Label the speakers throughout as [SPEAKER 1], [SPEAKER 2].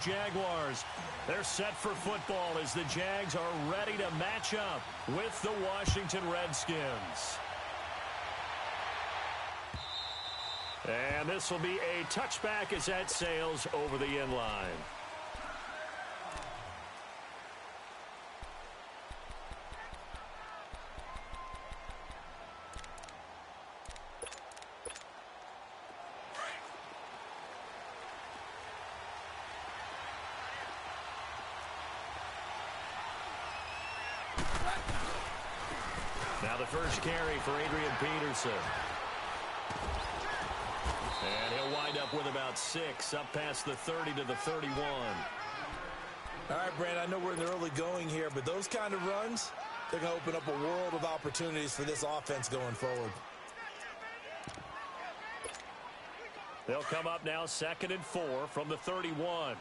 [SPEAKER 1] Jaguars. They're set for football as the Jags are ready to match up with the Washington Redskins. And this will be a touchback as that sails over the end line. Now the first carry for Adrian Peterson. And he'll wind up with about 6, up past the 30 to the 31.
[SPEAKER 2] All right, Brandon, I know we're in the early going here, but those kind of runs, they're going to open up a world of opportunities for this offense going forward.
[SPEAKER 1] They'll come up now 2nd and 4 from the 31.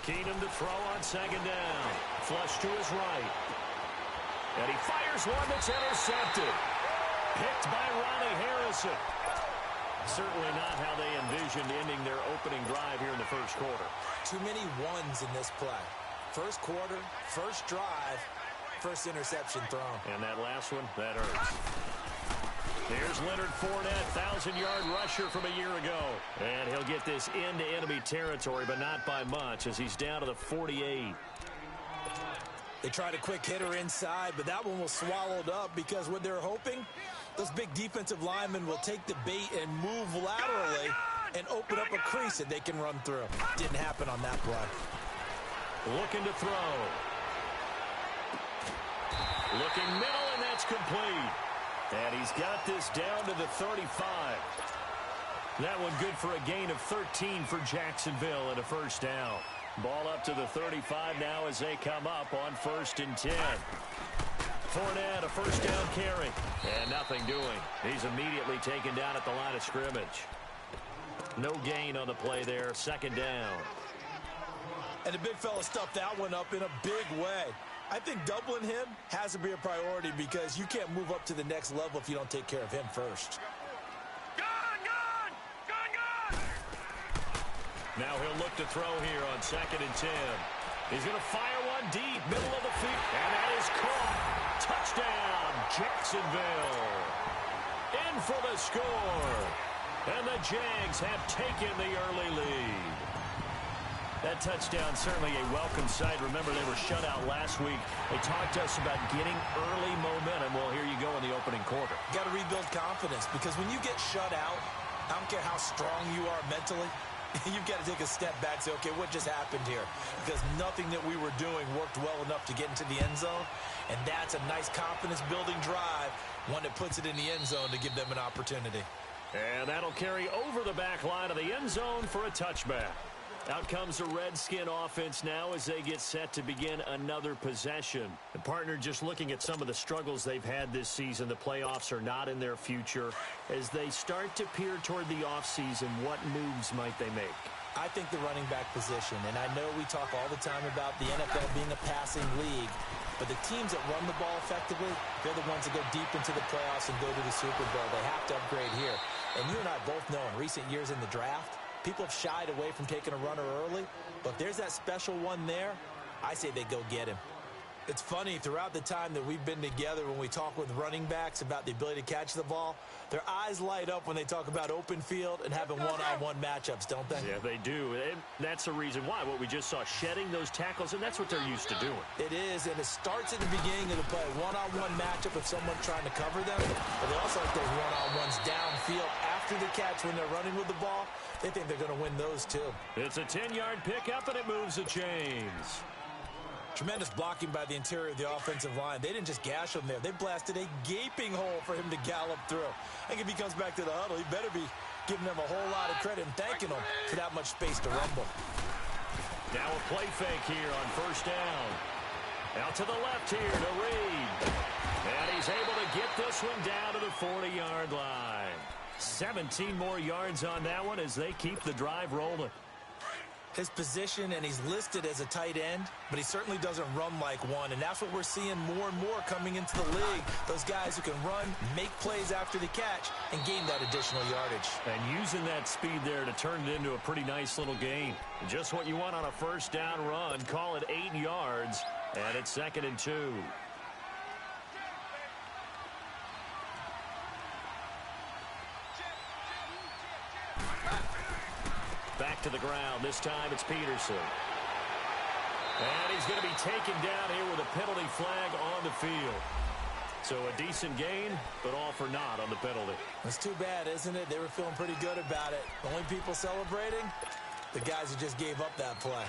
[SPEAKER 1] Keenum to throw on 2nd down. Flush to his right. And he fires one that's intercepted. Picked by Ronnie Harrison. Certainly not how they envisioned ending their opening drive here in the first quarter.
[SPEAKER 2] Too many ones in this play. First quarter, first drive, first interception thrown.
[SPEAKER 1] And that last one, that hurts. Here's Leonard Fournette, 1,000-yard rusher from a year ago. And he'll get this into enemy territory, but not by much, as he's down to the 48.
[SPEAKER 2] They tried a quick hitter inside, but that one was swallowed up because what they're hoping, those big defensive linemen will take the bait and move laterally and open up a crease that they can run through. Didn't happen on that play.
[SPEAKER 1] Looking to throw. Looking middle, and that's complete. And he's got this down to the 35. That one good for a gain of 13 for Jacksonville and a first down. Ball up to the 35 now as they come up on 1st and 10. Fournette, a first down carry. And nothing doing. He's immediately taken down at the line of scrimmage. No gain on the play there. 2nd down.
[SPEAKER 2] And the big fella stuffed that one up in a big way. I think doubling him has to be a priority because you can't move up to the next level if you don't take care of him first.
[SPEAKER 1] Now he'll look to throw here on 2nd and 10. He's going to fire one deep, middle of the field. And that is caught. Touchdown, Jacksonville. In for the score. And the Jags have taken the early lead. That touchdown, certainly a welcome sight. Remember, they were shut out last week. They talked to us about getting early momentum. Well, here you go in the opening quarter.
[SPEAKER 2] Got to rebuild confidence because when you get shut out, I don't care how strong you are mentally, you've got to take a step back and say, okay, what just happened here? Because nothing that we were doing worked well enough to get into the end zone. And that's a nice confidence-building drive, one that puts it in the end zone to give them an opportunity.
[SPEAKER 1] And that'll carry over the back line of the end zone for a touchback. Out comes the Redskin offense now as they get set to begin another possession. The partner just looking at some of the struggles they've had this season. The playoffs are not in their future. As they start to peer toward the offseason, what moves might they make?
[SPEAKER 2] I think the running back position, and I know we talk all the time about the NFL being a passing league, but the teams that run the ball effectively, they're the ones that go deep into the playoffs and go to the Super Bowl. They have to upgrade here. And you and I both know in recent years in the draft, people have shied away from taking a runner early, but if there's that special one there, I say they go get him. It's funny, throughout the time that we've been together, when we talk with running backs about the ability to catch the ball, their eyes light up when they talk about open field and having one-on-one matchups, don't they?
[SPEAKER 1] Yeah, they do. And that's the reason why. What we just saw, shedding those tackles, and that's what they're used to doing.
[SPEAKER 2] It is, and it starts at the beginning of the play. One-on-one matchup if someone's trying to cover them, but they also like those one-on-ones downfield after the catch when they're running with the ball. They think they're going to win those, too.
[SPEAKER 1] It's a 10-yard pickup, and it moves the chains.
[SPEAKER 2] Tremendous blocking by the interior of the offensive line. They didn't just gash him there. They blasted a gaping hole for him to gallop through. I think if he comes back to the huddle, he better be giving them a whole lot of credit and thanking them for that much space to rumble.
[SPEAKER 1] Now a play fake here on first down. Out to the left here to Reed. And he's able to get this one down to the 40-yard line. 17 more yards on that one as they keep the drive rolling.
[SPEAKER 2] His position, and he's listed as a tight end, but he certainly doesn't run like one, and that's what we're seeing more and more coming into the league. Those guys who can run, make plays after the catch, and gain that additional yardage.
[SPEAKER 1] And using that speed there to turn it into a pretty nice little gain. Just what you want on a first down run. Call it 8 yards, and it's 2nd and 2. Back to the ground. This time it's Peterson. And he's going to be taken down here with a penalty flag on the field. So a decent gain, but all for naught on the penalty.
[SPEAKER 2] It's too bad, isn't it? They were feeling pretty good about it. The only people celebrating, the guys who just gave up that play.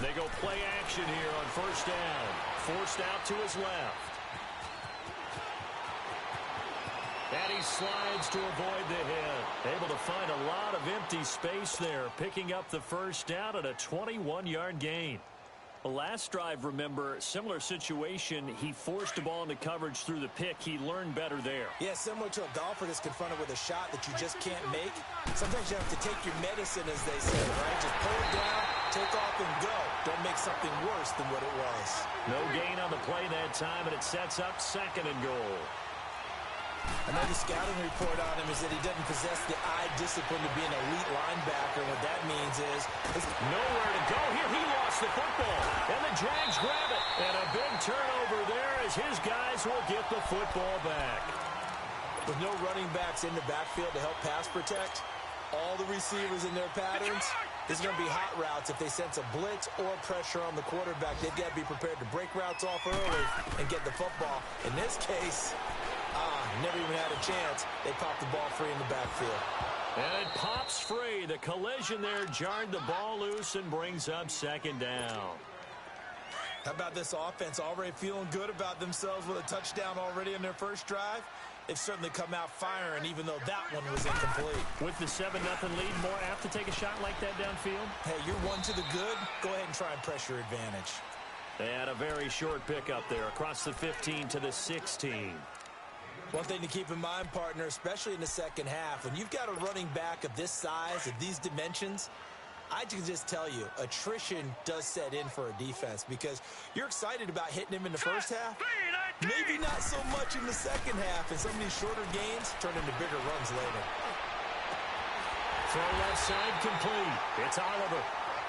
[SPEAKER 1] They go play action here on first down. Forced out to his left. And he slides to avoid the hit. Able to find a lot of empty space there, picking up the first down at a 21-yard gain. The last drive, remember, similar situation. He forced the ball into coverage through the pick. He learned better there.
[SPEAKER 2] Yeah, similar to a golfer that's confronted with a shot that you just can't make. Sometimes you have to take your medicine, as they say, right? Just pull it down, take off, and go. Don't make something worse than what it was.
[SPEAKER 1] No gain on the play that time, and it sets up 2nd and goal.
[SPEAKER 2] Another scouting report on him is that he doesn't possess the eye discipline to be an elite linebacker. What that means is there's
[SPEAKER 1] nowhere to go here. He lost the football, and the Jags grab it. And a big turnover there as his guys will get the football back.
[SPEAKER 2] With no running backs in the backfield to help pass protect, all the receivers in their patterns, there's going to be hot routes. If they sense a blitz or pressure on the quarterback, they've got to be prepared to break routes off early and get the football. In this case, never even had a chance. They popped the ball free in the backfield.
[SPEAKER 1] And it pops free. The collision there jarred the ball loose and brings up 2nd down.
[SPEAKER 2] How about this offense already feeling good about themselves with a touchdown already in their first drive? They've certainly come out firing, even though that one was incomplete.
[SPEAKER 1] With the 7-0 lead, more apt to take a shot like that downfield?
[SPEAKER 2] Hey, you're one to the good. Go ahead and try and pressure advantage.
[SPEAKER 1] They had a very short pickup there across the 15 to the 16.
[SPEAKER 2] One thing to keep in mind, partner, especially in the second half, when you've got a running back of this size, of these dimensions, I can just tell you, attrition does set in for a defense because you're excited about hitting him in the first half. Maybe not so much in the second half, and some of these shorter gains turn into bigger runs later.
[SPEAKER 1] Throw left side complete. It's Oliver.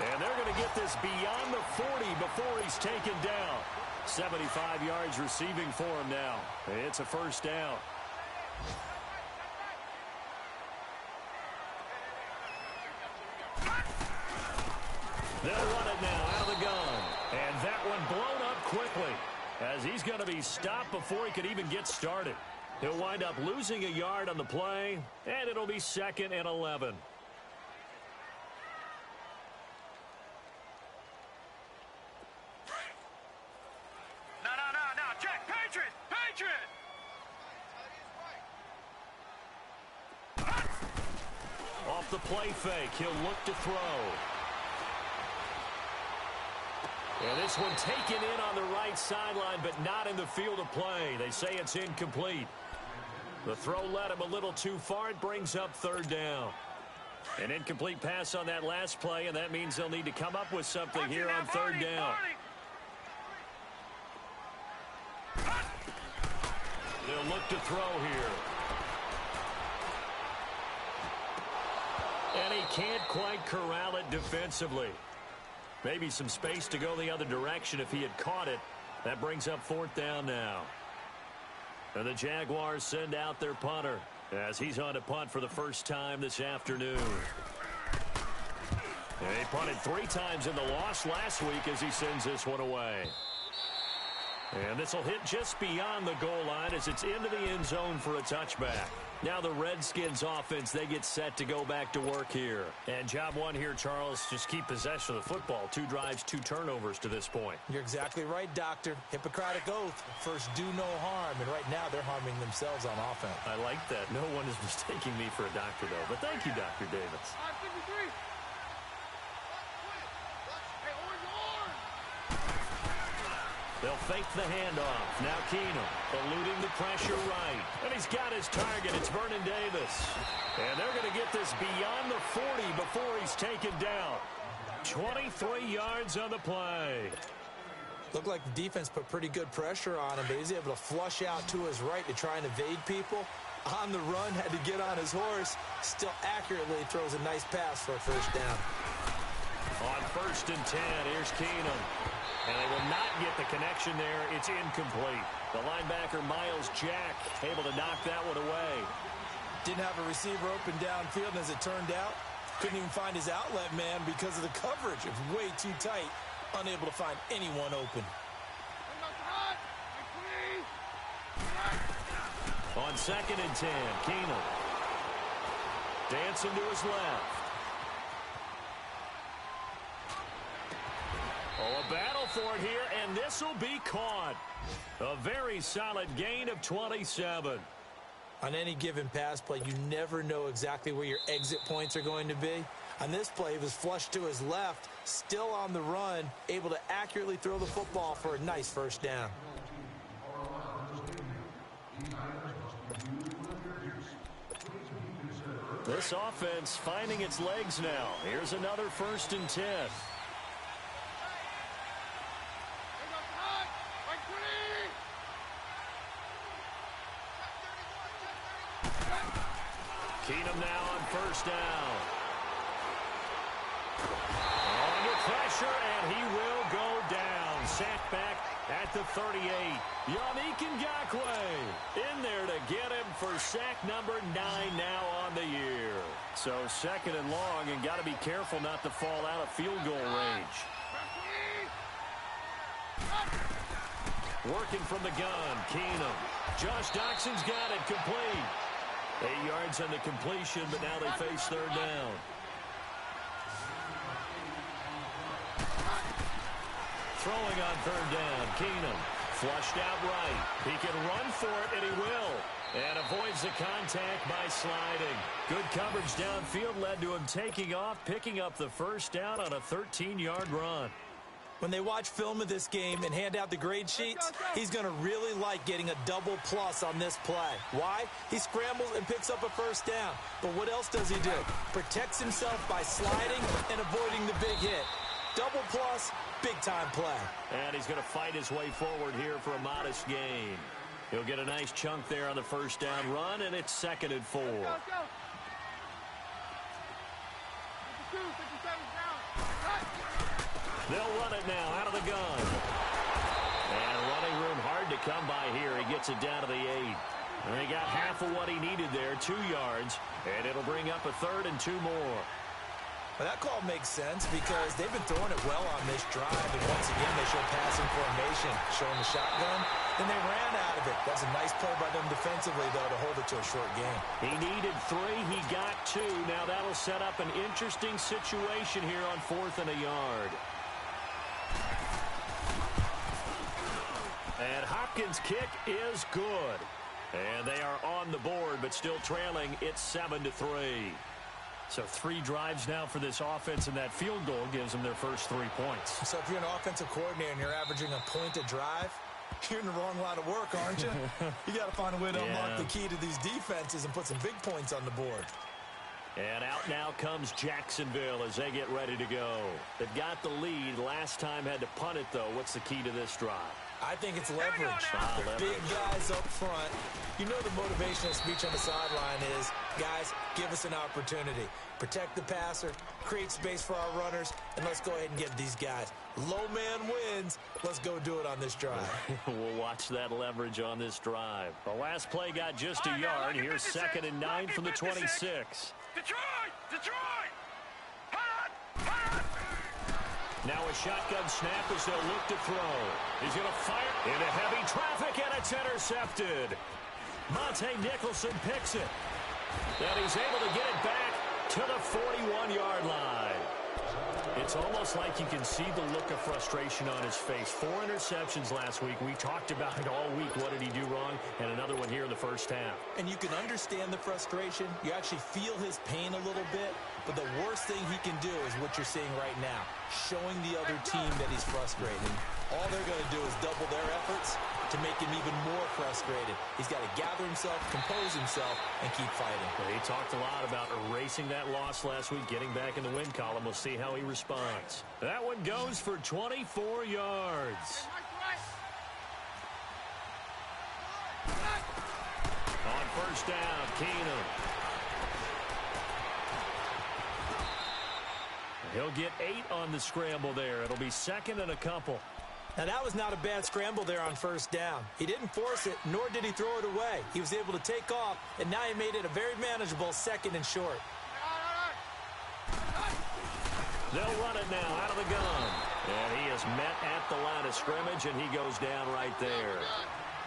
[SPEAKER 1] And they're going to get this beyond the 40 before he's taken down. 75 yards receiving for him now. It's a first down. They'll run it now out of the gun. And that one blown up quickly as he's going to be stopped before he could even get started. He'll wind up losing a yard on the play, and it'll be 2nd and 11. Off the play fake, he'll look to throw. And this one taken in on the right sideline, but not in the field of play. They say it's incomplete. The throw led him a little too far. It brings up 3rd down. An incomplete pass on that last play, and that means they'll need to come up with something here on 3rd down. They'll look to throw here. And he can't quite corral it defensively. Maybe some space to go the other direction if he had caught it. That brings up 4th down now. And the Jaguars send out their punter as he's on to punt for the first time this afternoon. And he punted 3 times in the loss last week as he sends this one away. And this will hit just beyond the goal line as it's into the end zone for a touchback. Now the Redskins offense, they get set to go back to work here. And job one here, Charles, just keep possession of the football. 2 drives, 2 turnovers to this point.
[SPEAKER 2] You're exactly right, Doctor. Hippocratic oath. First, do no harm. And right now, they're harming themselves on offense.
[SPEAKER 1] I like that. No one is mistaking me for a doctor, though. But thank you, Dr. Davis. They'll fake the handoff. Now Keenum eluding the pressure right. And he's got his target. It's Vernon Davis. And they're going to get this beyond the 40 before he's taken down. 23 yards on the play.
[SPEAKER 2] Looked like the defense put pretty good pressure on him, but he's able to flush out to his right to try and evade people. On the run, had to get on his horse. Still accurately throws a nice pass for a first down.
[SPEAKER 1] On 1st and 10, here's Keenum. And they will not get the connection there. It's incomplete. The linebacker, Miles Jack, able to knock that one away.
[SPEAKER 2] Didn't have a receiver open downfield, and as it turned out, couldn't even find his outlet man because of the coverage. It was way too tight, unable to find anyone open.
[SPEAKER 1] On 2nd and 10, Keenum. Dancing to his left. Oh, a battle for it here, and this will be caught. A very solid gain of 27.
[SPEAKER 2] On any given pass play, you never know exactly where your exit points are going to be. On this play, he was flushed to his left, still on the run, able to accurately throw the football for a nice first down.
[SPEAKER 1] This offense finding its legs now. Here's another 1st and 10. Keenum now on 1st down. Under pressure, and he will go down. Sacked back at the 38. Yannick Ngakoue in there to get him for sack number 9 now on the year. So 2nd and long, and got to be careful not to fall out of field goal range. Working from the gun, Keenum. Josh Doxson's got it complete. 8 yards on the completion, but now they face 3rd down. Throwing on 3rd down, Keenum. Flushed out right. He can run for it, and he will. And avoids the contact by sliding. Good coverage downfield led to him taking off, picking up the first down on a 13-yard run.
[SPEAKER 2] When they watch film of this game and hand out the grade sheets, he's going to really like getting a double plus on this play. Why? He scrambles and picks up a first down. But what else does he do? Protects himself by sliding and avoiding the big hit. Double plus, big-time play.
[SPEAKER 1] And he's going to fight his way forward here for a modest gain. He'll get a nice chunk there on the first down run, and it's 2nd and 4. They'll run it now out of the gun. And running room hard to come by here. He gets it down to the 8. And he got half of what he needed there, 2 yards. And it'll bring up a 3rd and 2 more.
[SPEAKER 2] Well, that call makes sense because they've been throwing it well on this drive. And once again, they show passing formation, showing the shotgun. Then they ran out of it. That's a nice play by them defensively, though, to hold it to a short game.
[SPEAKER 1] He needed 3. He got 2. Now that'll set up an interesting situation here on 4th and a yard. And Hopkins' kick is good. And they are on the board, but still trailing. It's 7-3. So 3 drives now for this offense, and that field goal gives them their first 3 points.
[SPEAKER 2] So if you're an offensive coordinator and you're averaging a point a drive, you're in the wrong line of work, aren't you? You got to find a way to unlock the key to these defenses and put some big points on the board.
[SPEAKER 1] And out now comes Jacksonville as they get ready to go. They've got the lead. Last time had to punt it, though. What's the key to this drive?
[SPEAKER 2] I think it's leverage. The big guys up front. You know the motivational speech on the sideline is, guys, give us an opportunity. Protect the passer, create space for our runners, and let's go ahead and get these guys. Low man wins. Let's go do it on this drive.
[SPEAKER 1] We'll watch that leverage on this drive. The last play got just a yard. Here's 2nd and 9 from the 26.
[SPEAKER 3] Detroit!
[SPEAKER 1] Now a shotgun snap as they'll look to throw. He's going to fire into heavy traffic, and it's intercepted. Monte Nicholson picks it. And he's able to get it back to the 41-yard line. It's almost like you can see the look of frustration on his face. 4 interceptions last week. We talked about it all week. What did he do wrong? And another one here in the first half.
[SPEAKER 2] And you can understand the frustration. You actually feel his pain a little bit. But the worst thing he can do is what you're seeing right now, showing the other team that he's frustrated. all they're going to do is double their efforts to make him even more frustrated. He's got to gather himself, compose himself, and keep fighting.
[SPEAKER 1] Well, he talked a lot about erasing that loss last week, getting back in the win column. We'll see how he responds. That one goes for 24 yards. On first down, Keenum. He'll get 8 on the scramble there. It'll be second and a couple.
[SPEAKER 2] Now, that was not a bad scramble there on first down. He didn't force it, nor did he throw it away. He was able to take off, and now he made it a very manageable second and short.
[SPEAKER 1] They'll run it now out of the gun. And he is met at the line of scrimmage, and he goes down right there.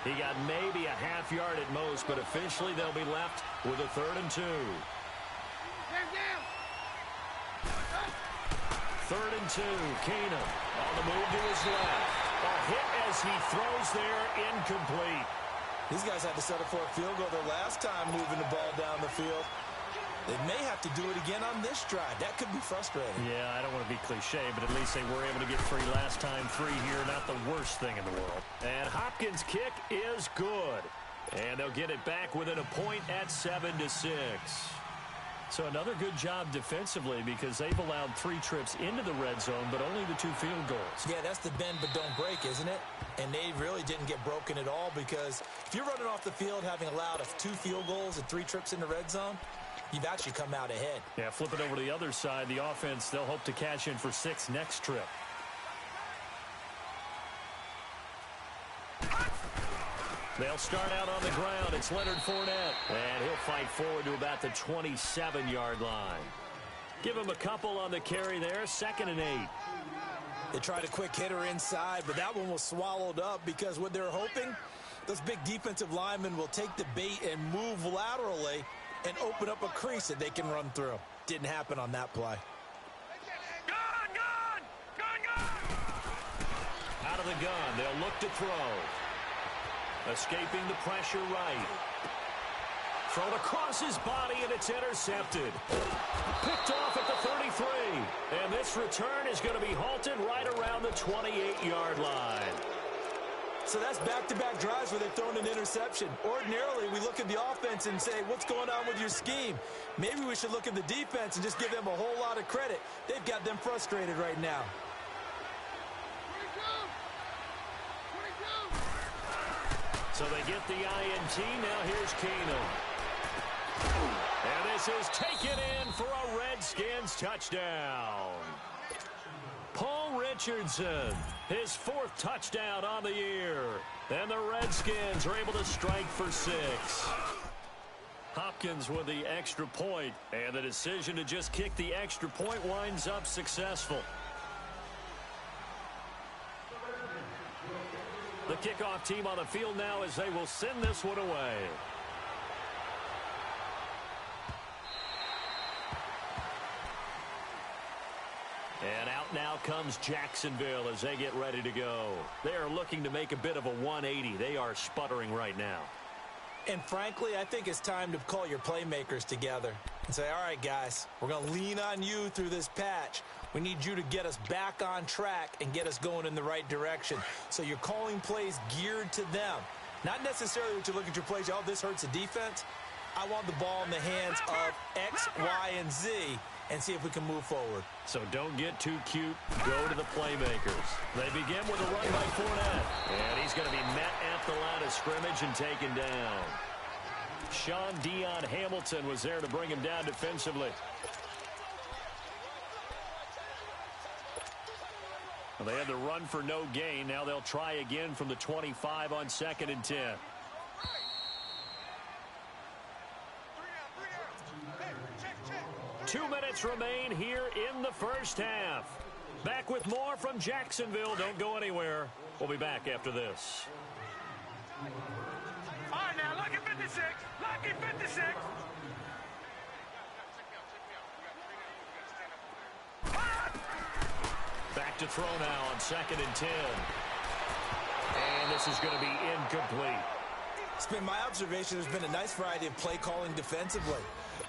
[SPEAKER 1] He got maybe a half yard at most, but officially they'll be left with a 3rd and 2. 3rd and 2, Keenum on the move to his left. A hit as he throws there, incomplete.
[SPEAKER 2] These guys had to settle for a field goal their last time moving the ball down the field. They may have to do it again on this drive. That could be frustrating.
[SPEAKER 1] Yeah, I don't want to be cliche, but at least they were able to get 3 last time. 3 here, not the worst thing in the world. And Hopkins' kick is good. And they'll get it back within a point at 7-6. So another good job defensively because they've allowed 3 trips into the red zone, but only the 2 field goals.
[SPEAKER 2] Yeah, that's the bend but don't break, isn't it? And they really didn't get broken at all because if you're running off the field having allowed 2 field goals and 3 trips in the red zone, you've actually come out ahead.
[SPEAKER 1] Yeah, flip it over to the other side. The offense, they'll hope to cash in for 6 next trip. They'll start out on the ground. It's Leonard Fournette. And he'll fight forward to about the 27-yard line. Give him a couple on the carry there. 2nd and 8.
[SPEAKER 2] They tried a quick hitter inside, but that one was swallowed up because what they're hoping, those big defensive linemen will take the bait and move laterally and open up a crease that they can run through. Didn't happen on that play.
[SPEAKER 1] Out of the gun. They'll look to throw. Escaping the pressure right. Thrown across his body, and it's intercepted. Picked off at the 33. And this return is going to be halted right around the 28-yard line.
[SPEAKER 2] So that's back-to-back drives where they've thrown an interception. Ordinarily, we look at the offense and say, what's going on with your scheme? Maybe we should look at the defense and just give them a whole lot of credit. They've got them frustrated right now.
[SPEAKER 1] So they get the INT. Now here's Keenum. And this is taken in for a Redskins touchdown. Paul Richardson, his 4th touchdown on the year. And the Redskins are able to strike for 6. Hopkins with the extra point, and the decision to just kick the extra point winds up successful. The kickoff team on the field now as they will send this one away. And out now comes Jacksonville as they get ready to go. They are looking to make a bit of a 180. They are sputtering right now.
[SPEAKER 2] And frankly, I think it's time to call your playmakers together and say, all right, guys, we're going to lean on you through this patch. We need you to get us back on track and get us going in the right direction. So you're calling plays geared to them. Not necessarily what you look at your plays, oh, this hurts the defense. I want the ball in the hands of X, Y, and Z and see if we can move forward.
[SPEAKER 1] So don't get too cute. Go to the playmakers. They begin with a run by Fournette. And he's going to be met at the line of scrimmage and taken down. Sean Dion Hamilton was there to bring him down defensively. Well, they had the run for no gain. Now they'll try again from the 25 on 2nd and 10. 2 minutes remain here in the first half. Back with more from Jacksonville. Don't go anywhere. We'll be back after this.
[SPEAKER 3] All right, now, lucky 56. Lucky 56.
[SPEAKER 1] Back to throw now on 2nd and 10. And this is going to be incomplete.
[SPEAKER 2] It's been my observation there's been a nice variety of play calling defensively.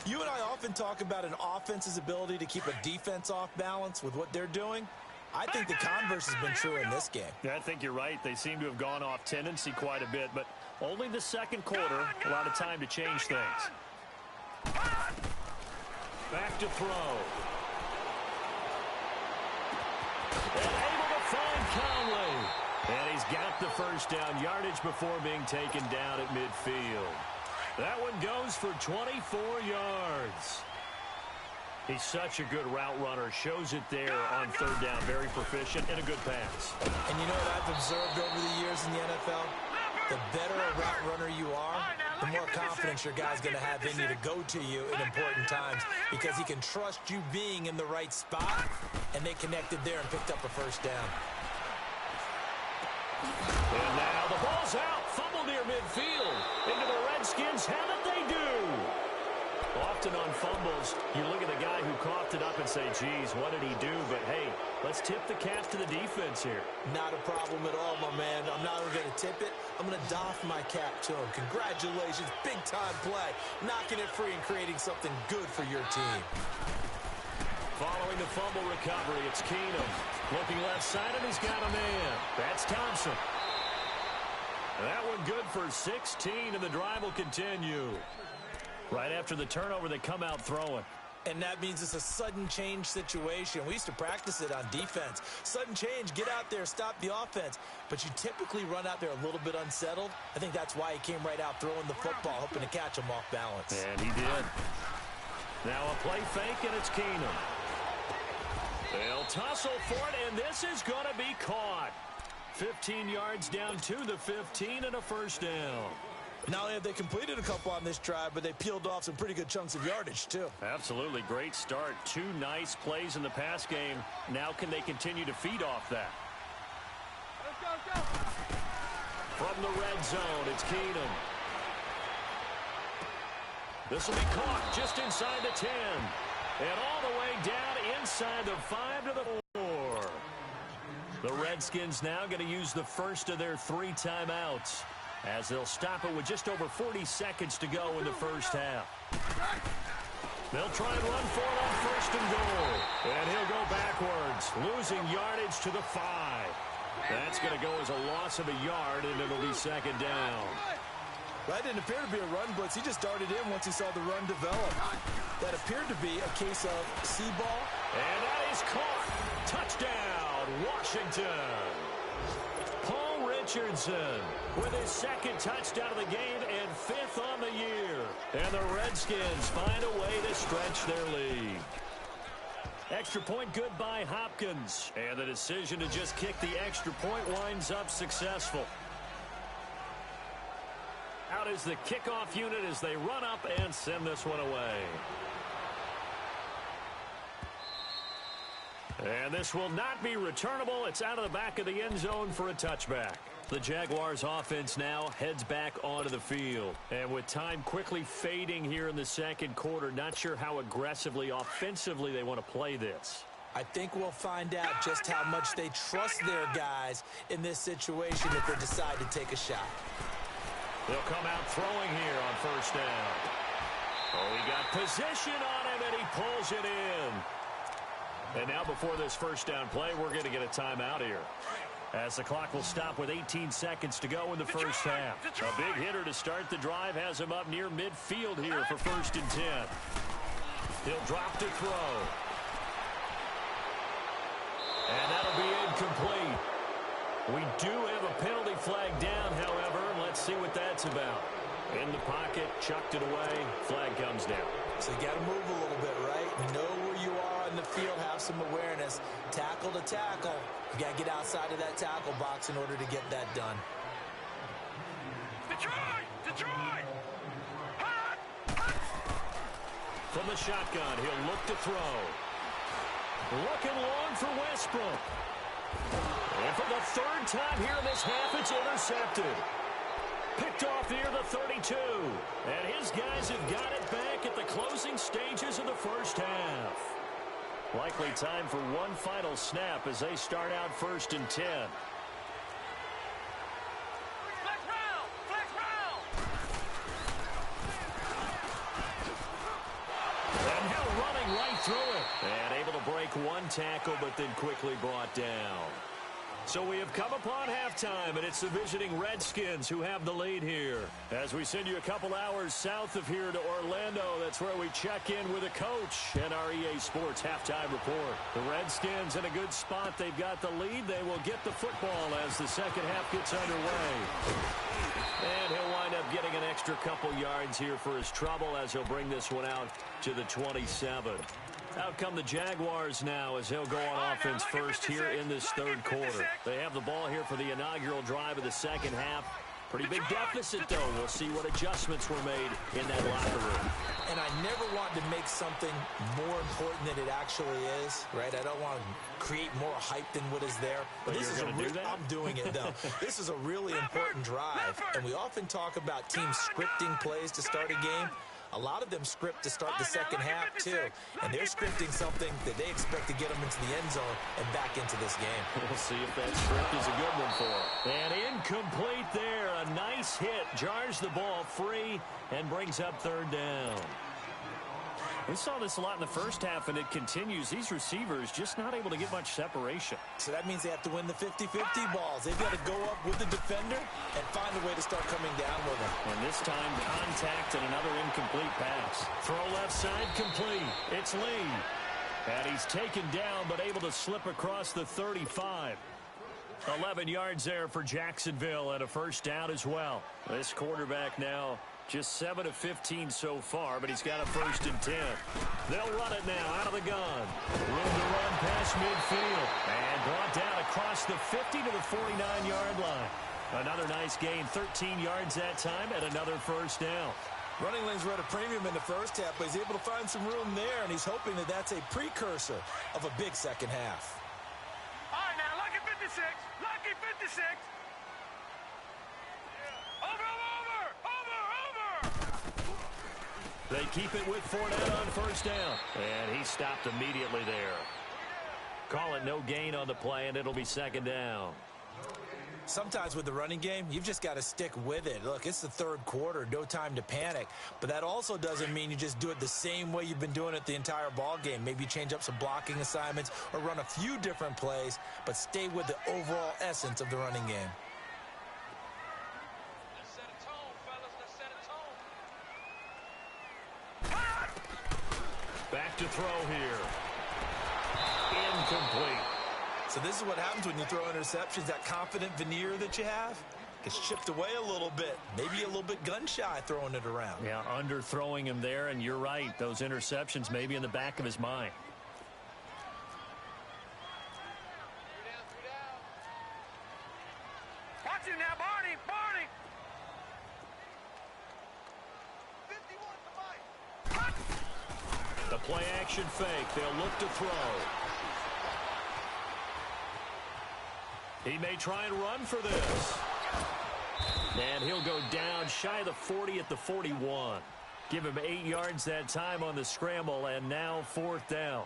[SPEAKER 2] You and I often talk about an offense's ability to keep a defense off balance with what they're doing. I think the converse has been true in this game.
[SPEAKER 1] Yeah, I think you're right. They seem to have gone off tendency quite a bit, but only the second quarter, a lot of time to change things. Back to throw. And able to find Conley. And he's got the first down yardage before being taken down at midfield. That one goes for 24 yards. He's such a good route runner. Shows it there on third down. Very proficient and a good pass.
[SPEAKER 2] And you know what I've observed over the years in the NFL? The better a route runner you are, the more confidence your guy's going to have in you to go to you in important times because he can trust you being in the right spot, and they connected there and picked up a first down.
[SPEAKER 1] And now the ball's out. Fumble near midfield. Into the Redskins have it, they do. Often on fumbles, you look at the guy who coughed it up and say, geez, what did he do? But, hey, let's tip the cap to the defense here.
[SPEAKER 2] Not a problem at all, my man. I'm not even going to tip it. I'm going to doff my cap to him. Congratulations. Big-time play. Knocking it free and creating something good for your team.
[SPEAKER 1] Following the fumble recovery, it's Keenum. Looking left side, and he's got a man. That's Thompson. That one good for 16, and the drive will continue. Right after the turnover, they come out throwing.
[SPEAKER 2] And that means it's a sudden change situation. We used to practice it on defense. Sudden change, get out there, stop the offense. But you typically run out there a little bit unsettled. I think that's why he came right out throwing the football, hoping to catch him off balance.
[SPEAKER 1] And he did. Now a play fake, and it's Keenum. They'll tussle for it, and this is going to be caught. 15 yards down to the 15 and a first down.
[SPEAKER 2] Not only have they completed a couple on this drive, but they peeled off some pretty good chunks of yardage, too.
[SPEAKER 1] Absolutely. Great start. 2 nice plays in the pass game. Now can they continue to feed off that?
[SPEAKER 3] Let's go.
[SPEAKER 1] From the red zone, it's Keenum. This will be caught just inside the 10. And all the way down inside the 5 to the 4. The Redskins now going to use the first of their 3 timeouts, as they'll stop it with just over 40 seconds to go in the first half. They'll try and run for it on first and goal. And he'll go backwards, losing yardage to the 5. That's going to go as a loss of a yard, and it'll be second down.
[SPEAKER 2] That didn't appear to be a run blitz. He just darted in once he saw the run develop. That appeared to be a case of see ball.
[SPEAKER 1] And that is caught. Touchdown, Washington. Paul Richardson with his second touchdown of the game and 5th on the year. And the Redskins find a way to stretch their lead. Extra point good by Hopkins. And the decision to just kick the extra point winds up successful. Out is the kickoff unit as they run up and send this one away. And this will not be returnable. It's out of the back of the end zone for a touchback. The Jaguars offense now heads back onto the field. And with time quickly fading here in the second quarter, not sure how aggressively, offensively they want to play this.
[SPEAKER 2] I think we'll find out just how much they trust their guys in this situation if they decide to take a shot.
[SPEAKER 1] They'll come out throwing here on first down. Oh, he got position on him, and he pulls it in. And now before this first down play, we're going to get a timeout here, as the clock will stop with 18 seconds to go in the first half. A big hitter to start the drive has him up near midfield here for first and 10. He'll drop to throw. And that'll be incomplete. We do have a penalty flag down, however. Let's see what that's about. In the pocket, chucked it away, flag comes down.
[SPEAKER 2] So you got to move a little bit, right? Know where you are on the field, have some awareness. Tackle to tackle. You got to get outside of that tackle box in order to get that done.
[SPEAKER 3] Detroit!
[SPEAKER 1] From the shotgun, he'll look to throw. Looking long for Westbrook. And for the 3rd time here in this half, it's intercepted. Picked off near the 32. And his guys have got it back at the closing stages of the first half. Likely time for one final snap as they start out first and 10.
[SPEAKER 3] Flex round!
[SPEAKER 1] And now running right through it. And able to break one tackle, but then quickly brought down. So we have come upon halftime, and it's the visiting Redskins who have the lead here. As we send you a couple hours south of here to Orlando, that's where we check in with a coach and our EA Sports halftime report. The Redskins in a good spot. They've got the lead. They will get the football as the second half gets underway. And he'll wind up getting an extra couple yards here for his trouble as he'll bring this one out to the 27. Out come the Jaguars now as they'll go on offense first here in this third quarter. They have the ball here for the inaugural drive of the second half. Pretty big deficit, though. We'll see what adjustments were made in that locker room.
[SPEAKER 2] And I never want to make something more important than it actually is, right? I don't want to create more hype than what is there. But this is I'm doing it, though. This is a really important drive. And we often talk about teams scripting plays to start a game. A lot of them script to start the second half, too. And they're scripting something that they expect to get them into the end zone and back into this game.
[SPEAKER 1] We'll see if that script is a good one for them. And incomplete there. A nice hit. Jars the ball free and brings up third down. We saw this a lot in the first half, and it continues. These receivers just not able to get much separation.
[SPEAKER 2] So that means they have to win the 50-50 balls. They've got to go up with the defender and find a way to start coming down with them.
[SPEAKER 1] And this time, contact and another incomplete pass. Throw left side complete. It's Lee. And he's taken down, but able to slip across the 35. 11 yards there for Jacksonville and a first down as well. This quarterback now just 7 of 15 so far, but he's got a first and 10. They'll run it now out of the gun. Room to run past midfield. And brought down across the 50 to the 49-yard line. Another nice gain, 13 yards that time, and another first down.
[SPEAKER 2] Running lanes were at a premium in the first half, but he's able to find some room there, and he's hoping that that's a precursor of a big second half.
[SPEAKER 3] All right, now, lucky 56. Lucky 56.
[SPEAKER 1] They keep it with Fournette on first down. And he stopped immediately there. Call it no gain on the play, and it'll be second down.
[SPEAKER 2] Sometimes with the running game, you've just got to stick with it. Look, it's the third quarter, no time to panic. But that also doesn't mean you just do it the same way you've been doing it the entire ball game. Maybe you change up some blocking assignments or run a few different plays, but stay with the overall essence of the running game.
[SPEAKER 1] Back to throw here. Incomplete.
[SPEAKER 2] So this is what happens when you throw interceptions. That confident veneer that you have gets chipped away a little bit. Maybe a little bit gun-shy throwing it around.
[SPEAKER 1] Yeah, underthrowing him there, and you're right. Those interceptions may be in the back of his mind.
[SPEAKER 3] Watch him now, Barney. Barney. 51 to Mike.
[SPEAKER 1] The play action fake. They'll look to throw. He may try and run for this. And he'll go down shy of the 40 at the 41. Give him 8 yards that time on the scramble, and now fourth down.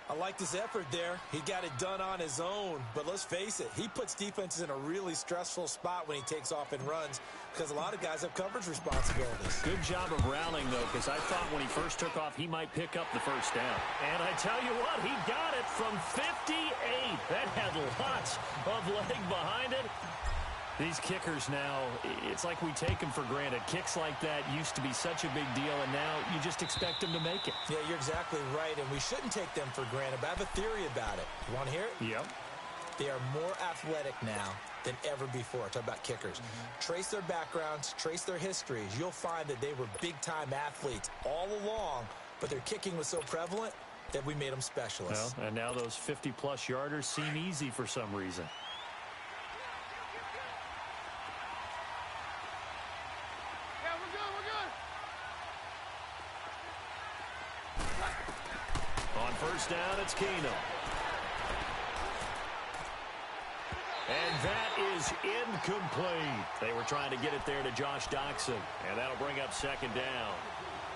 [SPEAKER 2] I like this effort there. He got it done on his own. But let's face it, he puts defenses in a really stressful spot when he takes off and runs because a lot of guys have coverage responsibilities.
[SPEAKER 1] Good job of rallying, though, because I thought when he first took off, he might pick up the first down. And I tell you what, he got it from 58. That had lots of leg behind it. These kickers now, it's like we take them for granted. Kicks like that used to be such a big deal, and now you just expect them to make it.
[SPEAKER 2] Yeah, you're exactly right, and we shouldn't take them for granted, but I have a theory about it. You want to hear it?
[SPEAKER 1] Yep.
[SPEAKER 2] They are more athletic now than ever before. Talk about kickers. Trace their backgrounds, trace their histories. You'll find that they were big-time athletes all along, but their kicking was so prevalent that we made them specialists.
[SPEAKER 1] Well, and now those 50-plus yarders seem easy for some reason. First down, it's Keenum. And that is incomplete. They were trying to get it there to Josh Doctson, and that'll bring up second down.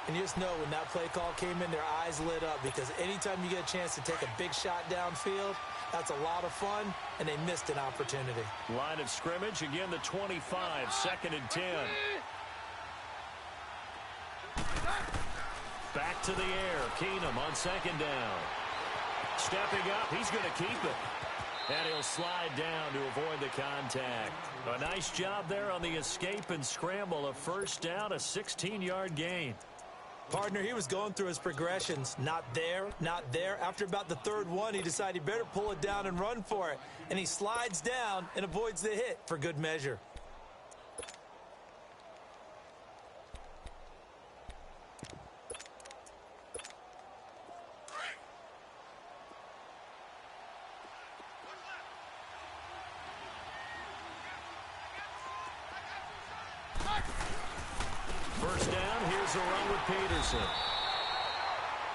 [SPEAKER 2] And you just know when that play call came in, their eyes lit up because anytime you get a chance to take a big shot downfield, that's a lot of fun, and they missed an opportunity.
[SPEAKER 1] Line of scrimmage, again the 25, second and 10. Back to the air. Keenum on second down. Stepping up, he's going to keep it. And he'll slide down to avoid the contact. A nice job there on the escape and scramble. A first down, a 16-yard gain.
[SPEAKER 2] Partner, he was going through his progressions. Not there, not there. After about the third one, he decided he better pull it down and run for it. And he slides down and avoids the hit for good measure.
[SPEAKER 1] First down, here's a run with Peterson.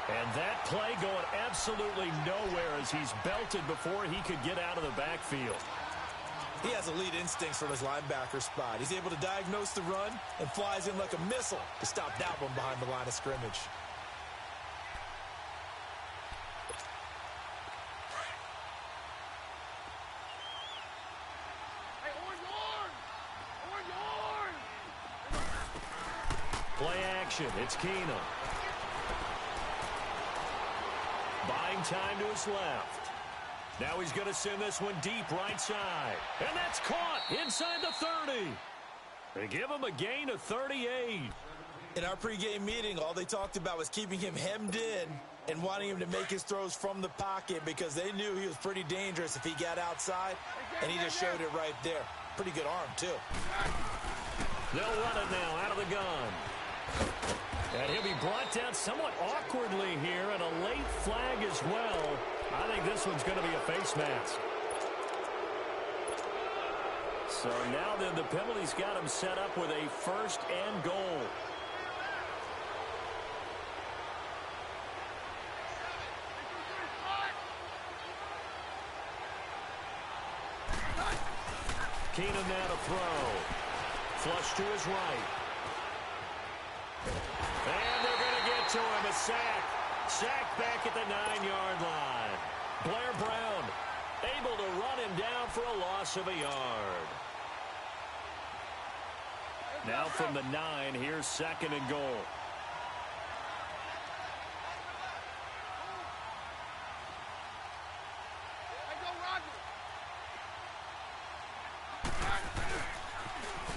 [SPEAKER 1] And that play going absolutely nowhere as he's belted before he could get out of the backfield.
[SPEAKER 2] He has elite instincts from his linebacker spot. He's able to diagnose the run and flies in like a missile to stop that one behind the line of scrimmage.
[SPEAKER 1] Play action. It's Keenum. Buying time to his left. Now he's going to send this one deep right side. And that's caught inside the 30. They give him a gain of 38.
[SPEAKER 2] In our pregame meeting, all they talked about was keeping him hemmed in and wanting him to make his throws from the pocket because they knew he was pretty dangerous if he got outside, and he just showed it right there. Pretty good arm, too.
[SPEAKER 1] They'll run it now out of the gun. And he'll be brought down somewhat awkwardly here, and a late flag as well. I think this one's going to be a face mask. So now then the penalty's got him set up with a first and goal. Keenum now to throw. Flush to his right. And they're going to get to him. A sack. Sack back at the 9-yard line. Blair Brown able to run him down for a loss of a yard. Now from the 9, here's second and goal.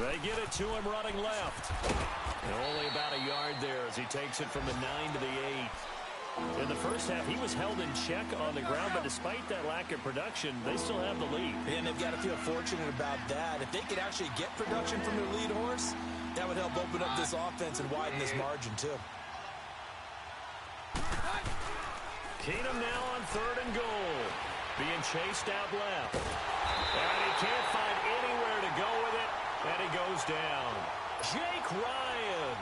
[SPEAKER 1] They get it to him running left. And only about a yard there as he takes it from the 9 to the 8. In the first half, he was held in check on the ground, but despite that lack of production, they still have the lead.
[SPEAKER 2] And they've got to feel fortunate about that. If they could actually get production from their lead horse, that would help open up this offense and widen this margin, too.
[SPEAKER 1] Keenum now on third and goal. Being chased out left. And he can't find anywhere to go with it. And he goes down. Jake Ryan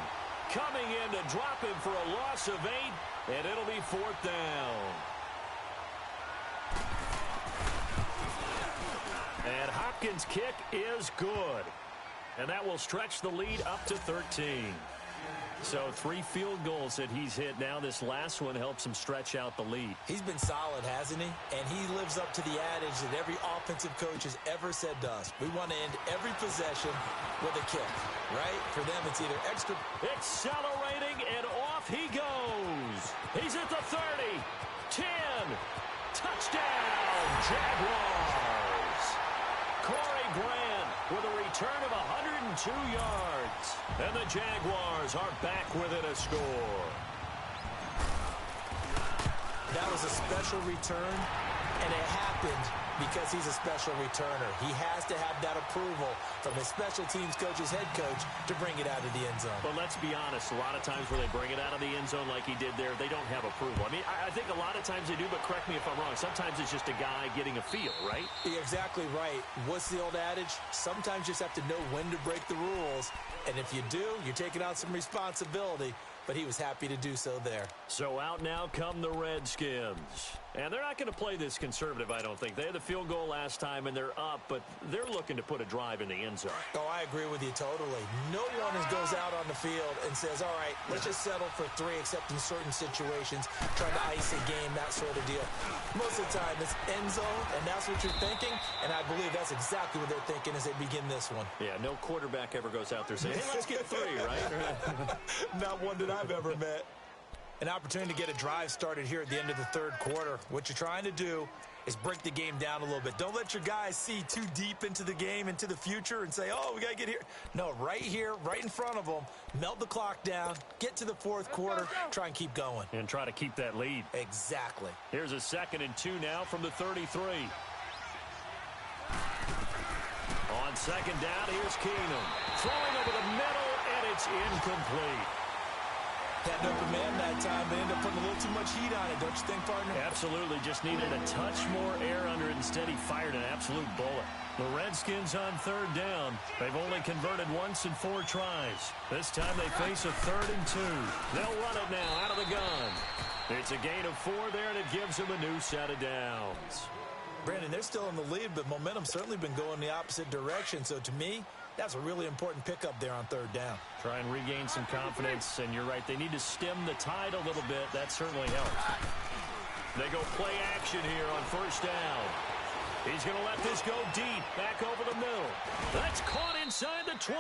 [SPEAKER 1] coming in to drop him for a loss of 8, and it'll be fourth down. And Hopkins' kick is good. And that will stretch the lead up to 13. So 3 field goals that he's hit now. This last one helps him stretch out the lead.
[SPEAKER 2] He's been solid, hasn't he? And he lives up to the adage that every offensive coach has ever said to us. We want to end every possession with a kick, right? For them, it's either extra.
[SPEAKER 1] Accelerating, and off he goes. He's at the 30, 10, touchdown, Jaguars. Corey Grant with a return of 102 yards. And the Jaguars are back within a score.
[SPEAKER 2] That was a special return, and it happened because he's a special returner. He has to have that approval from his special teams coach's head coach to bring it out of the end zone.
[SPEAKER 1] But let's be honest, a lot of times where they bring it out of the end zone like he did there, they don't have approval. I mean, I think a lot of times they do, but correct me if I'm wrong. Sometimes it's just a guy getting a feel, right?
[SPEAKER 2] You're exactly right. What's the old adage? Sometimes you just have to know when to break the rules. And if you do, you're taking on some responsibility. But he was happy to do so there.
[SPEAKER 1] So out now come the Redskins. And they're not going to play this conservative, I don't think. They had the field goal last time, and they're up, but they're looking to put a drive in the end zone.
[SPEAKER 2] Oh, I agree with you totally. No one goes out on the field and says, all right, let's just settle for 3, except in certain situations, trying to ice a game, that sort of deal. Most of the time, it's end zone, and that's what you're thinking, and I believe that's exactly what they're thinking as they begin this one.
[SPEAKER 1] Yeah, no quarterback ever goes out there saying, hey, let's get 3, right?
[SPEAKER 2] Not one that I've ever met. An opportunity to get a drive started here at the end of the third quarter. What you're trying to do is break the game down a little bit. Don't let your guys see too deep into the game, into the future, and say, oh, we got to get here. No, right here, right in front of them, melt the clock down, get to the fourth quarter, try and keep going.
[SPEAKER 1] And try to keep that lead.
[SPEAKER 2] Exactly.
[SPEAKER 1] Here's a 2nd and 2 now from the 33. On 2nd down, here's Keenum. Throwing over the middle, and it's incomplete.
[SPEAKER 2] Had an open man that time, but ended up putting a little too much heat on it, don't you think, partner?
[SPEAKER 1] Absolutely. Just needed a touch more air under it. Instead, he fired an absolute bullet. The Redskins on 3rd down. They've only converted once in 4 tries. This time they face a 3rd and 2. They'll run it now out of the gun. It's a gain of 4 there, and it gives them a new set of downs.
[SPEAKER 2] Brandon, they're still in the lead, but momentum's certainly been going the opposite direction. So to me, that's a really important pickup there on 3rd down.
[SPEAKER 1] Try and regain some confidence, and you're right. They need to stem the tide a little bit. That certainly helps. They go play action here on 1st down. He's going to let this go deep, back over the middle. That's caught inside the 20.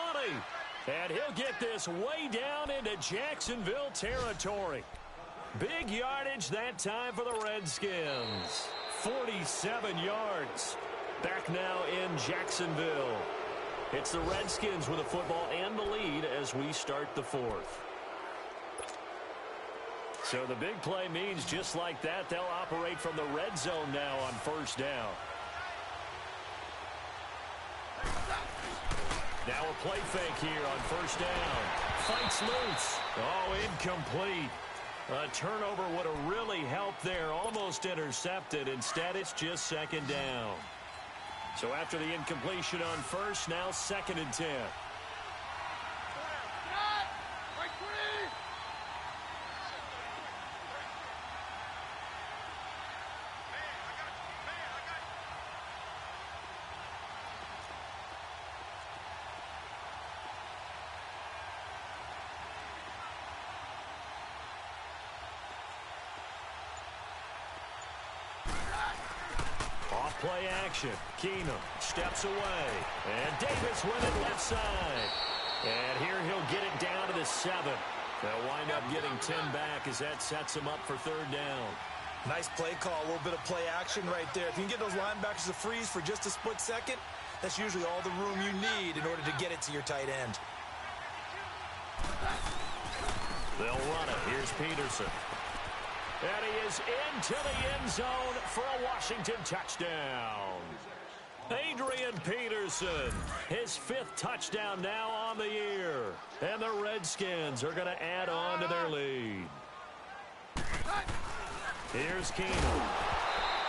[SPEAKER 1] And he'll get this way down into Jacksonville territory. Big yardage that time for the Redskins. 47 yards. Back now in Jacksonville. It's the Redskins with the football and the lead as we start the 4th. So the big play means just like that, they'll operate from the red zone now on 1st down. Now a play fake here on 1st down. Fights loose. Oh, incomplete. A turnover would have really helped there. Almost intercepted. Instead, it's just 2nd down. So after the incompletion on 1st, now 2nd and 10. Play action. Keenum steps away. And Davis with it left side. And here he'll get it down to the 7. They'll wind up getting 10 back as that sets him up for 3rd down.
[SPEAKER 2] Nice play call. A little bit of play action right there. If you can get those linebackers to freeze for just a split second, that's usually all the room you need in order to get it to your tight end.
[SPEAKER 1] They'll run it. Here's Peterson. And he is into the end zone for a Washington touchdown. Adrian Peterson, his 5th touchdown now on the year. And the Redskins are going to add on to their lead. Here's Keenum.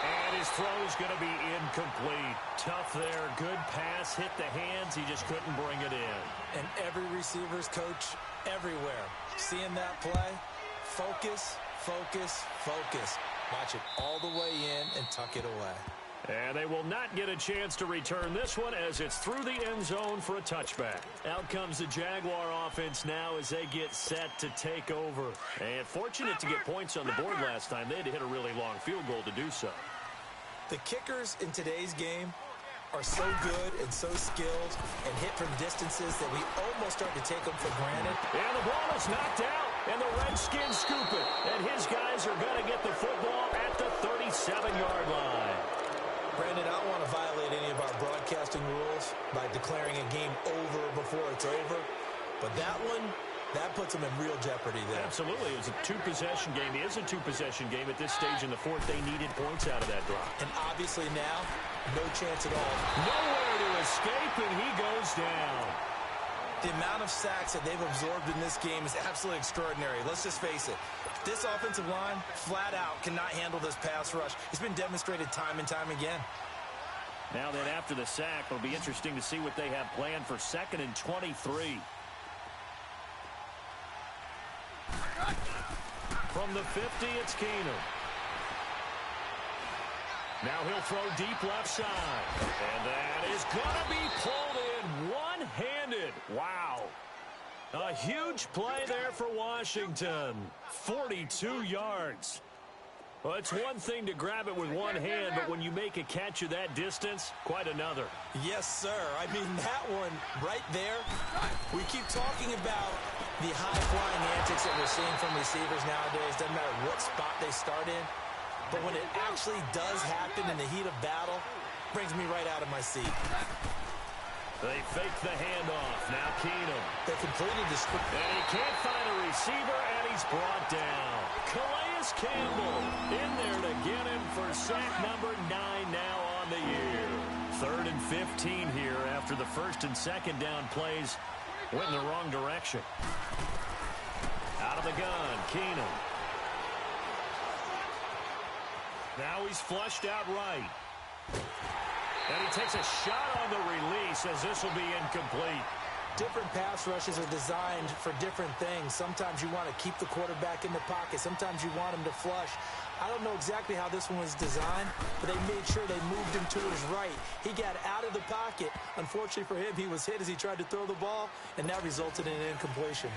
[SPEAKER 1] And his throw's going to be incomplete. Tough there. Good pass. Hit the hands. He just couldn't bring it in.
[SPEAKER 2] And every receiver's coach everywhere. Seeing that play, focus, focus, focus. Watch it all the way in and tuck it away.
[SPEAKER 1] And they will not get a chance to return this one as it's through the end zone for a touchback. Out comes the Jaguar offense now as they get set to take over. And fortunate to get points on the board last time. They had to hit a really long field goal to do so.
[SPEAKER 2] The kickers in today's game are so good and so skilled and hit from distances that we almost start to take them for granted.
[SPEAKER 1] And the ball is knocked out, and the Redskins scoop it. And his guys are going to get the football at the 37-yard line.
[SPEAKER 2] Brandon, I don't want to violate any of our broadcasting rules by declaring a game over before it's over. But that one, that puts them in real jeopardy there.
[SPEAKER 1] Absolutely. It was a 2-possession game. It is a 2-possession game at this stage in the 4th. They needed points out of that drop.
[SPEAKER 2] And obviously now, no chance at all.
[SPEAKER 1] Nowhere to escape, and he goes down.
[SPEAKER 2] The amount of sacks that they've absorbed in this game is absolutely extraordinary. Let's just face it. This offensive line, flat out, cannot handle this pass rush. It's been demonstrated time and time again.
[SPEAKER 1] Now then, after the sack, it'll be interesting to see what they have planned for 2nd and 23. From the 50, it's Keenum. Now he'll throw deep left side. And that is going to be pulled in one-handed. Wow. A huge play there for Washington. 42 yards. Well, it's one thing to grab it with one hand, but when you make a catch of that distance, quite another.
[SPEAKER 2] Yes, sir. I mean, that one right there, we keep talking about the high-flying antics that we're seeing from receivers nowadays. Doesn't matter what spot they start in. But when it actually does happen in the heat of battle, it brings me right out of my seat.
[SPEAKER 1] They fake the handoff. Now Keenum.
[SPEAKER 2] They completed the script.
[SPEAKER 1] And he can't find a receiver, and he's brought down. Calais Campbell in there to get him for sack number 9 now on the year. 3rd and 15 here after the 1st and 2nd down plays went in the wrong direction. Out of the gun, Keenum. Now he's flushed out right. And he takes a shot on the release as this will be incomplete.
[SPEAKER 2] Different pass rushes are designed for different things. Sometimes you want to keep the quarterback in the pocket. Sometimes you want him to flush. I don't know exactly how this one was designed, but they made sure they moved him to his right. He got out of the pocket. Unfortunately for him, he was hit as he tried to throw the ball, and that resulted in an incompletion.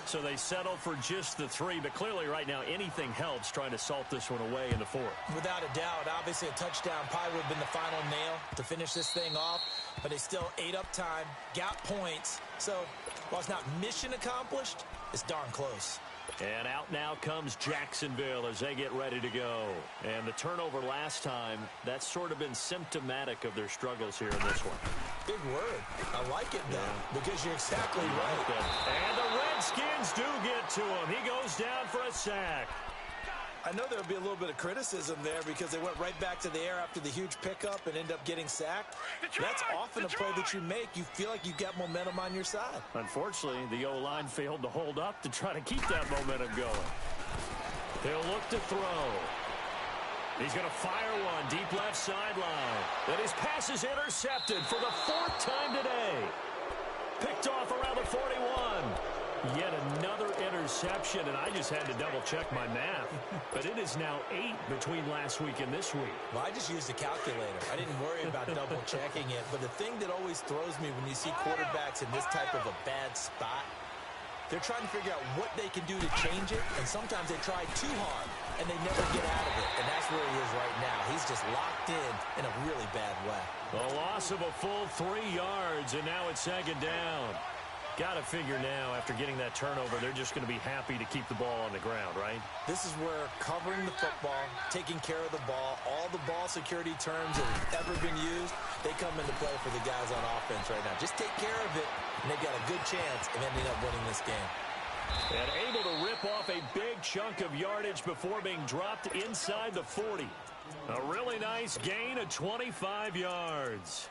[SPEAKER 1] So they settle for just the 3, but clearly right now anything helps trying to salt this one away in the 4th.
[SPEAKER 2] Without a doubt, obviously a touchdown probably would have been the final nail to finish this thing off, but they still ate up time, got points. So while it's not mission accomplished, it's darn close.
[SPEAKER 1] And out now comes Jacksonville as they get ready to go. And the turnover last time, that's sort of been symptomatic of their struggles here in this one.
[SPEAKER 2] Big word. I like it, though, because you're exactly right.
[SPEAKER 1] And the Redskins do get to him. He goes down for a sack.
[SPEAKER 2] I know there'll be a little bit of criticism there because they went right back to the air after the huge pickup and end up getting sacked. That's often a play that you make. You feel like you've got momentum on your side.
[SPEAKER 1] Unfortunately, the O-line failed to hold up to try to keep that momentum going. They'll look to throw. He's going to fire one deep left sideline. And his pass is intercepted for the 4th time today. Picked off around the 41. Yet another interception, and I just had to double-check my math. But it is now 8 between last week and this week.
[SPEAKER 2] Well, I just used a calculator. I didn't worry about double-checking it. But the thing that always throws me when you see quarterbacks in this type of a bad spot, they're trying to figure out what they can do to change it, and sometimes they try too hard, and they never get out of it. And that's where he is right now. He's just locked in a really bad way.
[SPEAKER 1] A loss of a full 3 yards, and now it's 2nd down. Got to figure now, after getting that turnover, they're just going to be happy to keep the ball on the ground, right?
[SPEAKER 2] This is where covering the football, taking care of the ball, all the ball security terms that have ever been used, they come into play for the guys on offense right now. Just take care of it, and they've got a good chance of ending up winning this game.
[SPEAKER 1] And able to rip off a big chunk of yardage before being dropped inside the 40. A really nice gain of 25 yards.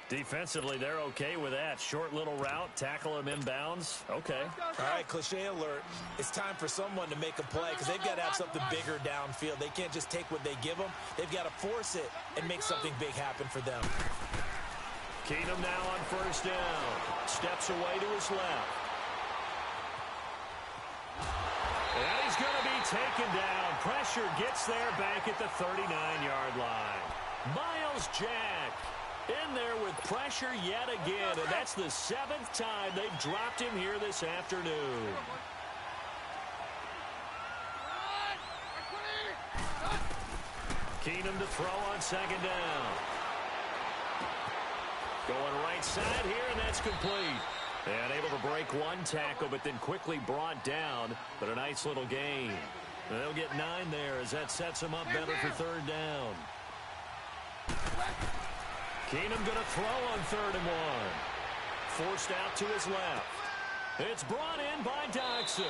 [SPEAKER 1] Defensively, they're okay with that. Short little route, tackle him inbounds. Okay.
[SPEAKER 2] All right, cliche alert. It's time for someone to make a play because they've got to have something bigger downfield. They can't just take what they give them. They've got to force it and make something big happen for them.
[SPEAKER 1] Keenum now on 1st down. Steps away to his left. And he's going to be taken down. Pressure gets there back at the 39-yard line. Myles Jack in there with pressure yet again, and that's the 7th time they've dropped him here this afternoon. Keenum to throw on 2nd down. Going right side here, and that's complete. And able to break one tackle, but then quickly brought down. But a nice little gain. And they'll get 9 there as that sets them up better for 3rd down. Keenum going to throw on 3rd and 1. Forced out to his left. It's brought in by Dodson.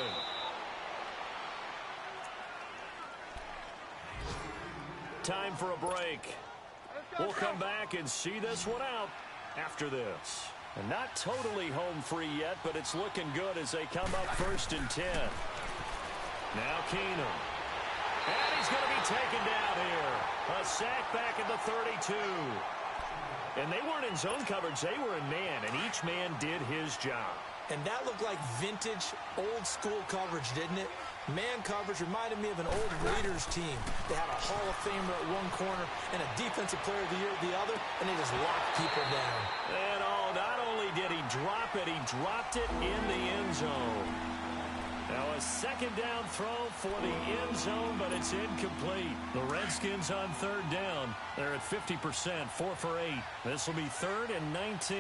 [SPEAKER 1] Time for a break. We'll come back and see this one out after this. And not totally home free yet, but it's looking good as they come up 1st and 10. Now Keenum. And he's going to be taken down here. A sack back at the 32. And they weren't in zone coverage. They were in man, and each man did his job.
[SPEAKER 2] And that looked like vintage, old-school coverage, didn't it? Man coverage reminded me of an old Raiders team. They had a Hall of Famer at one corner and a Defensive Player of the Year at the other, and they just locked people down.
[SPEAKER 1] And not only did he drop it, he dropped it in the end zone. Now a second down throw for the end zone, but it's incomplete. The Redskins on third down. They're at 50%, 4 for 8. This will be 3rd and 19.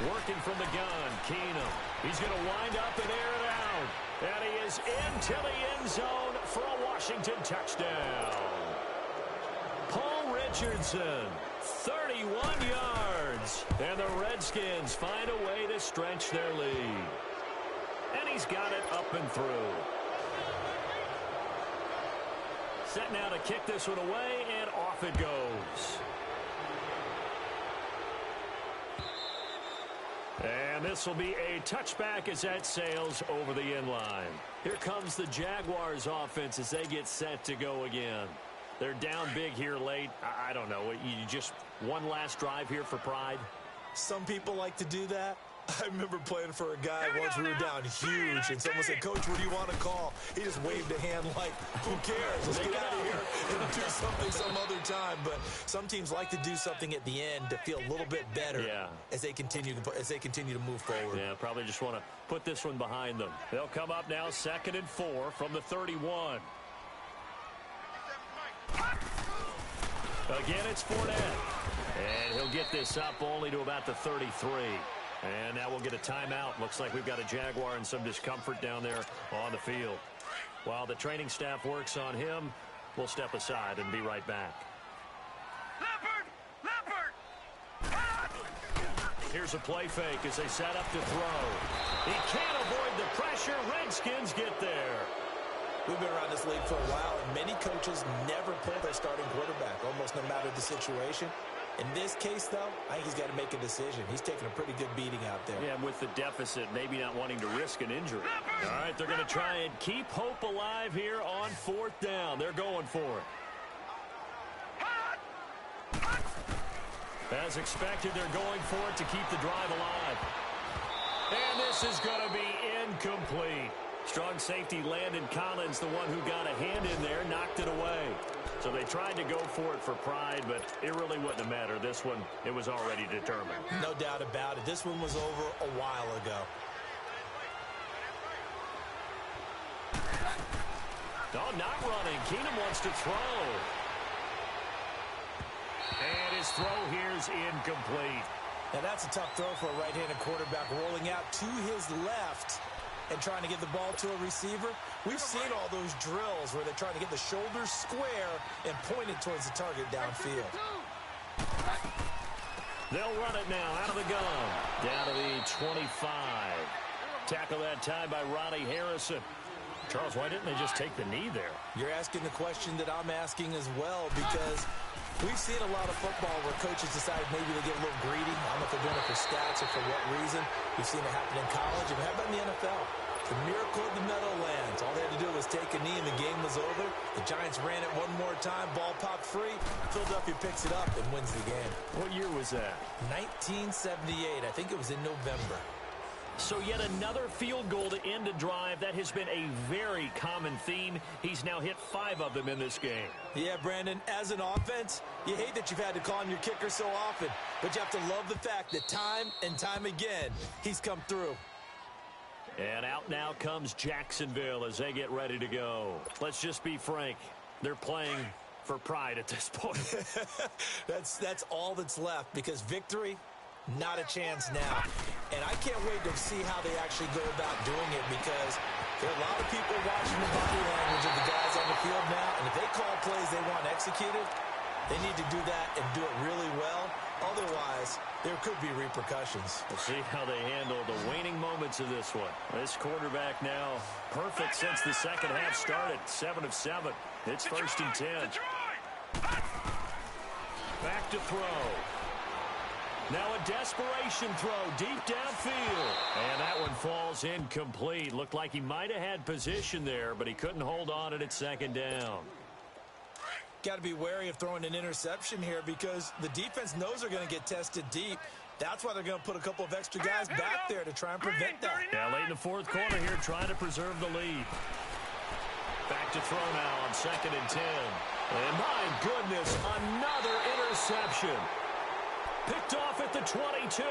[SPEAKER 1] Working from the gun, Keenum. He's going to wind up and air it out. And he is into the end zone for a Washington touchdown. Paul Richardson, 31 yards. And the Redskins find a way to stretch their lead. And he's got it up and through. Set now to kick this one away, and off it goes. And this will be a touchback as that sails over the end line. Here comes the Jaguars offense as they get set to go again. They're down big here late. I don't know. You just one last drive here for pride?
[SPEAKER 2] Some people like to do that. I remember playing for a guy once we were down huge, and someone said, "Coach, what do you want to call?" He just waved a hand like, "Who cares? Let's get out of here and do something some other time." But some teams like to do something at the end to feel a little bit better as they continue to move forward.
[SPEAKER 1] Yeah, probably just want to put this one behind them. They'll come up now 2nd and 4 from the 31. Again, it's Fournette. And he'll get this up only to about the 33. And now we'll get a timeout. Looks like we've got a Jaguar in some discomfort down there on the field. While the training staff works on him, we'll step aside and be right back. Here's a play fake as they set up to throw. He can't avoid the pressure. Redskins get there.
[SPEAKER 2] We've been around this league for a while, and many coaches never pull their starting quarterback, almost no matter the situation. In this case, though, I think he's got to make a decision. He's taking a pretty good beating out there.
[SPEAKER 1] Yeah, with the deficit, maybe not wanting to risk an injury. All right, they're going to try and keep hope alive here on 4th down. They're going for it. As expected, they're going for it to keep the drive alive. And this is going to be incomplete. Strong safety Landon Collins, the one who got a hand in there, knocked it away. So they tried to go for it for pride, but it really wouldn't have mattered. This one, it was already determined.
[SPEAKER 2] No doubt about it. This one was over a while ago.
[SPEAKER 1] Oh, not running. Keenum wants to throw. And his throw here's incomplete.
[SPEAKER 2] Now that's a tough throw for a right-handed quarterback, rolling out to his left and trying to get the ball to a receiver. We've seen all those drills where they're trying to get the shoulders square and point it towards the target downfield.
[SPEAKER 1] They'll run it now out of the gun. Down to the 25. Tackle that time by Ronnie Harrison. Charles, why didn't they just take the knee there?
[SPEAKER 2] You're asking the question that I'm asking as well, because we've seen a lot of football where coaches decide maybe they get a little greedy. I don't know if they're doing it for stats or for what reason. We've seen it happen in college. And how about in the NFL? The miracle of the Meadowlands. All they had to do was take a knee and the game was over. The Giants ran it one more time. Ball popped free. Philadelphia picks it up and wins the game.
[SPEAKER 1] What year was that?
[SPEAKER 2] 1978. I think it was in November.
[SPEAKER 1] So yet another field goal to end a drive. That has been a very common theme. He's now hit 5 of them in this game.
[SPEAKER 2] Yeah, Brandon, as an offense, you hate that you've had to call on your kicker so often, but you have to love the fact that time and time again, he's come through.
[SPEAKER 1] And out now comes Jacksonville as they get ready to go. Let's just be frank. They're playing for pride at this point.
[SPEAKER 2] That's all that's left, because victory, not a chance now. And I can't wait to see how they actually go about doing it, because there are a lot of people watching the body language of the guys on the field now, and if they call plays they want executed, they need to do that and do it really well. Otherwise, there could be repercussions.
[SPEAKER 1] We'll see how they handle the waning moments of this one. This quarterback now perfect since the second half started. 7 of 7. It's 1st and 10. Back to throw. Now a desperation throw deep downfield. And that one falls incomplete. Looked like he might have had position there, but he couldn't hold on it at 2nd down.
[SPEAKER 2] Got to be wary of throwing an interception here, because the defense knows they're going to get tested deep. That's why they're going to put a couple of extra guys back there to try and prevent that.
[SPEAKER 1] Yeah, late in the 4th quarter here, trying to preserve the lead. Back to throw now on 2nd and 10. And my goodness, another interception. Picked off at the 22.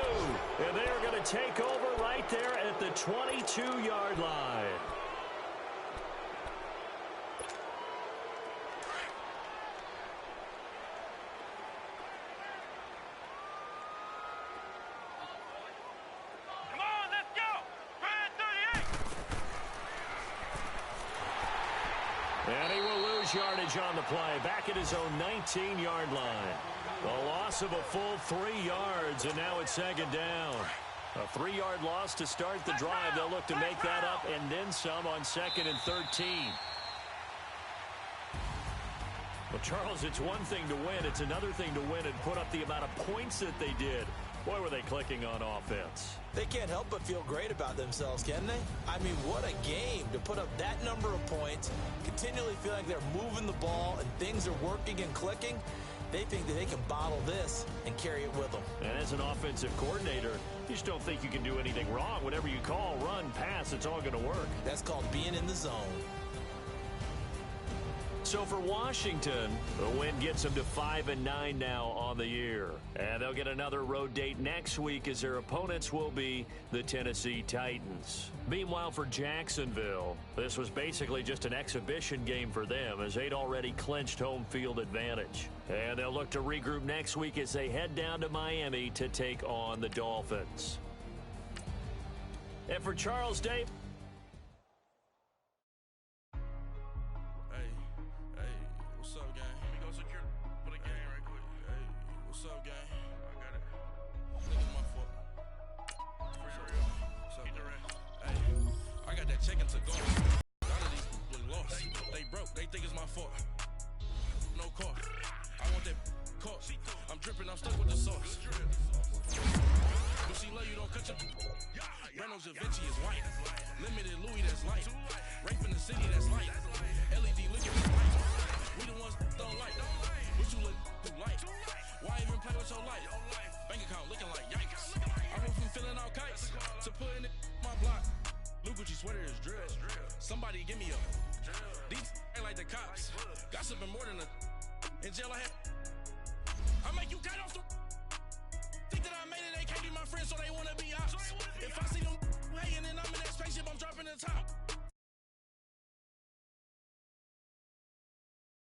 [SPEAKER 1] And they are going to take over right there at the 22-yard line.
[SPEAKER 3] Come on, let's go. Brad 38.
[SPEAKER 1] And he will lose yardage on the play. Back at his own 19-yard line. A loss of a full 3 yards, and now it's second down. A 3-yard loss to start the drive. They'll look to make that up and then some on 2nd and 13. Well, Charles, it's one thing to win. It's another thing to win and put up the amount of points that they did. Boy, were they clicking on offense.
[SPEAKER 2] They can't help but feel great about themselves, can they? I mean, what a game to put up that number of points, continually feel like they're moving the ball and things are working and clicking. They think that they can bottle this and carry it with them.
[SPEAKER 1] And as an offensive coordinator, you just don't think you can do anything wrong. Whatever you call, run, pass, it's all going to work.
[SPEAKER 2] That's called being in the zone.
[SPEAKER 1] So for Washington, the win gets them to 5-9 now on the year. And they'll get another road date next week as their opponents will be the Tennessee Titans. Meanwhile, for Jacksonville, this was basically just an exhibition game for them as they'd already clinched home field advantage. And they'll look to regroup next week as they head down to Miami to take on the Dolphins. And for Charles Day.
[SPEAKER 4] What's up, gang? Let me go secure for the game right quick. Hey, what's up, gang? I got it. Nigga, my fault. For real. What's up, gang? Hey, I got that chicken to go. A lot of these was lost. They broke. They think it's my fault. No cost. I want that cost. I'm dripping. I'm stuck with the sauce. But she love you, don't cut your. Brando Da Vinci is white. Limited Louis, that's light. Rape in the city, that's light. LED looking at light. We the ones don't like. What you look too light? Why even play with your life? Bank account looking like yikes. I went from filling out kites to putting it in my block. New Gucci sweater is drill. Somebody give me a. These ain't like the cops. Gossiping more than a. In jail I had. I make you cut off the. Think that I made it, they can't be my friends, so they wanna be ops. If I see them hating and I'm in that spaceship, I'm dropping the top.